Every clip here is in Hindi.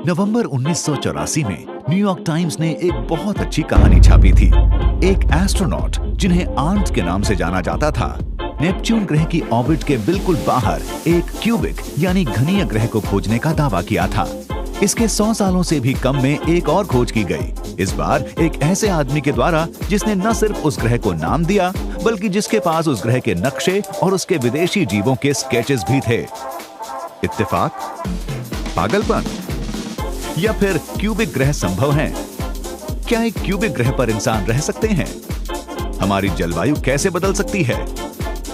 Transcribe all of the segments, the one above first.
नवंबर 1984 में न्यूयॉर्क टाइम्स ने एक बहुत अच्छी कहानी छापी थी। एक एस्ट्रोनॉट जिन्हें आर्म्स के नाम से जाना जाता था, नेपच्यून ग्रह की ऑर्बिट के बिल्कुल बाहर एक क्यूबिक यानी घनीय ग्रह को खोजने का दावा किया था। इसके 100 सालों से भी कम में एक और खोज की गई, इस बार एक ऐसे आदमी के द्वारा जिसने न सिर्फ उस ग्रह को नाम दिया बल्कि जिसके पास उस ग्रह के नक्शे और उसके विदेशी जीवों के स्केचेस भी थे। इत्तेफाक, पागलपन या फिर क्यूबिक ग्रह संभव हैं? क्या एक क्यूबिक ग्रह पर इंसान रह सकते हैं? हमारी जलवायु कैसे बदल सकती है?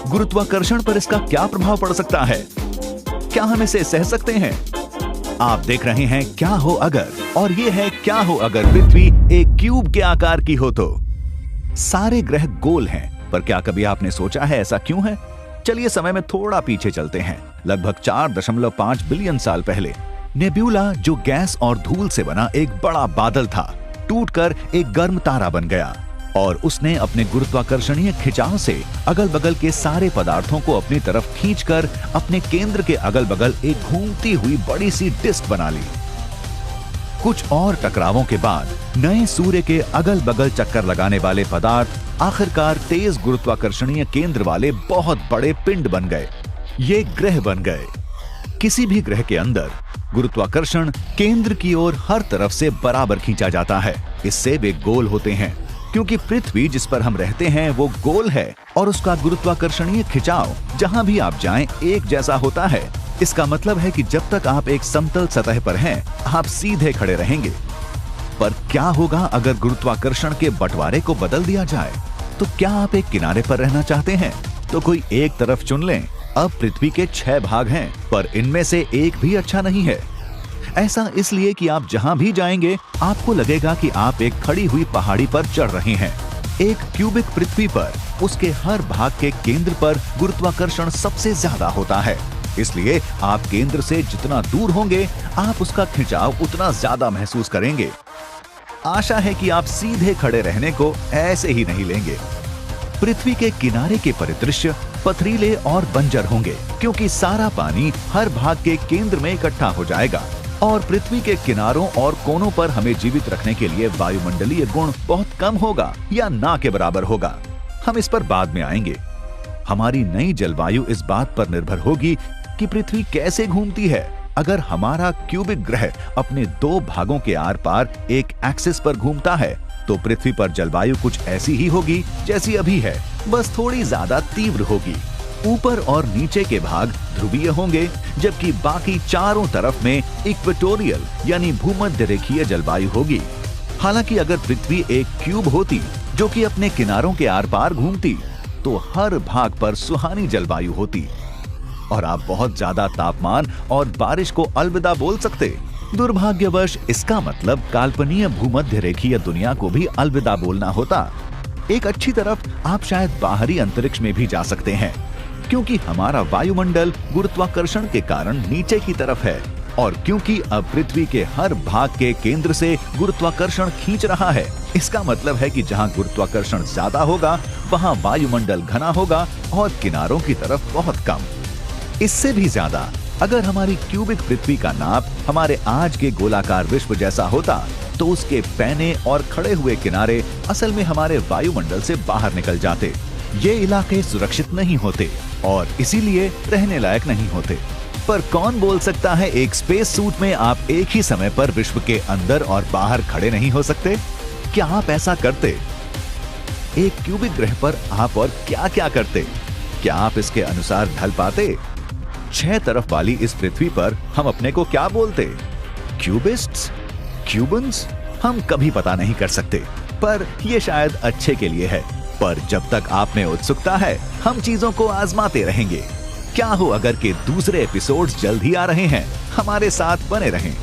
गुरुत्वाकर्षण पर इसका क्या प्रभाव पड़ सकता है? क्या हम इसे सह सकते हैं? आप देख रहे हैं क्या हो अगर, और ये है क्या हो अगर पृथ्वी एक क्यूब के आकार की हो तो। सारे ग्रह गोल हैं, पर क्या कभी आपने सोचा है ऐसा क्यों है? चलिए समय में थोड़ा पीछे चलते हैं। लगभग 4.5 बिलियन साल पहले नेब्यूला, जो गैस और धूल से बना एक बड़ा बादल था, टूटकर एक गर्म तारा बन गया और उसने अपने गुरुत्वाकर्षणीय खिंचाव से अगल बगल के सारे पदार्थों को अपनी तरफ खींचकर अपने केंद्र के अगल बगल एक घूमती हुई बड़ी सी डिस्क बना ली। कुछ और टकरावों के बाद नए सूर्य के अगल बगल चक्कर लगाने वाले पदार्थ आखिरकार तेज गुरुत्वाकर्षणीय केंद्र वाले बहुत बड़े पिंड बन गए। ये ग्रह बन गए। किसी भी ग्रह के अंदर गुरुत्वाकर्षण केंद्र की ओर हर तरफ से बराबर खींचा जाता है। इससे वे गोल होते हैं। क्योंकि पृथ्वी जिस पर हम रहते हैं वो गोल है और उसका गुरुत्वाकर्षणीय खिंचाव जहां भी आप जाएं एक जैसा होता है। इसका मतलब है कि जब तक आप एक समतल सतह पर हैं, आप सीधे खड़े रहेंगे। पर क्या होगा अगर गुरुत्वाकर्षण के बंटवारे को बदल दिया जाए? तो क्या आप एक किनारे पर रहना चाहते हैं? तो कोई एक तरफ चुन लें। अब पृथ्वी के 6 भाग हैं, पर इनमें से एक भी अच्छा नहीं है। ऐसा इसलिए कि आप जहां भी जाएंगे आपको लगेगा कि आप एक खड़ी हुई पहाड़ी पर चढ़ रहे हैं। एक क्यूबिक पृथ्वी पर उसके हर भाग के केंद्र पर गुरुत्वाकर्षण सबसे ज्यादा होता है। इसलिए आप केंद्र से जितना दूर होंगे आप उसका खिंचाव उतना ज्यादा महसूस करेंगे। आशा है कि आप सीधे खड़े रहने को ऐसे ही नहीं लेंगे। पृथ्वी के किनारे के परिदृश्य पथरीले और बंजर होंगे, क्योंकि सारा पानी हर भाग के केंद्र में इकट्ठा हो जाएगा और पृथ्वी के किनारों और कोनों पर हमें जीवित रखने के लिए वायुमंडलीय गुण बहुत कम होगा या ना के बराबर होगा। हम इस पर बाद में आएंगे। हमारी नई जलवायु इस बात पर निर्भर होगी कि पृथ्वी कैसे घूमती है। अगर हमारा क्यूबिक ग्रह अपने 2 भागों के आर पार एक एक्सिस पर घूमता है तो पृथ्वी पर जलवायु कुछ ऐसी ही होगी जैसी अभी है, बस थोड़ी ज्यादा तीव्र होगी। ऊपर और नीचे के भाग ध्रुवीय होंगे, जबकि बाकी चारों तरफ में इक्वेटोरियल यानी भूमध्य रेखीय जलवायु होगी। हालांकि अगर पृथ्वी एक क्यूब होती जो कि अपने किनारों के आर पार घूमती तो हर भाग पर सुहानी जलवायु होती और आप बहुत ज्यादा तापमान और बारिश को अलविदा बोल सकते। दुर्भाग्यवश इसका मतलब काल्पनीय भूमध्य रेखीय दुनिया को भी अलविदा बोलना होता। एक अच्छी तरफ आप शायद बाहरी अंतरिक्ष में भी जा सकते हैं, क्योंकि हमारा वायुमंडल गुरुत्वाकर्षण के कारण नीचे की तरफ है और क्योंकि अब पृथ्वी के हर भाग के केंद्र से गुरुत्वाकर्षण खींच रहा है। इसका मतलब है कि जहां गुरुत्वाकर्षण ज्यादा होगा वहां वायुमंडल घना होगा और किनारों की तरफ बहुत कम। इससे भी ज्यादा अगर हमारी क्यूबिक पृथ्वी का नाप हमारे आज के गोलाकार विश्व जैसा होता तो उसके पैने और खड़े हुए किनारे असल में हमारे वायुमंडल से बाहर निकल जाते। ये इलाके सुरक्षित नहीं होते और इसीलिए रहने लायक नहीं होते। पर कौन बोल सकता है एक स्पेस सूट में आप एक ही समय पर विश्व के अंदर और बाहर खड़े नहीं हो सकते? क्या आप ऐसा करते? एक क्यूबिक ग्रह पर आप और क्या क्या करते? क्या आप इसके अनुसार ढल पाते? 6 तरफ वाली इस पृथ्वी पर हम अपने को क्या बोलते? क्यूबिस्ट्स? क्यूबन्स? हम कभी पता नहीं कर सकते, पर यह शायद अच्छे के लिए है। पर जब तक आप में उत्सुकता है हम चीजों को आजमाते रहेंगे। क्या हो अगर के दूसरे एपिसोड्स जल्द ही आ रहे हैं। हमारे साथ बने रहें।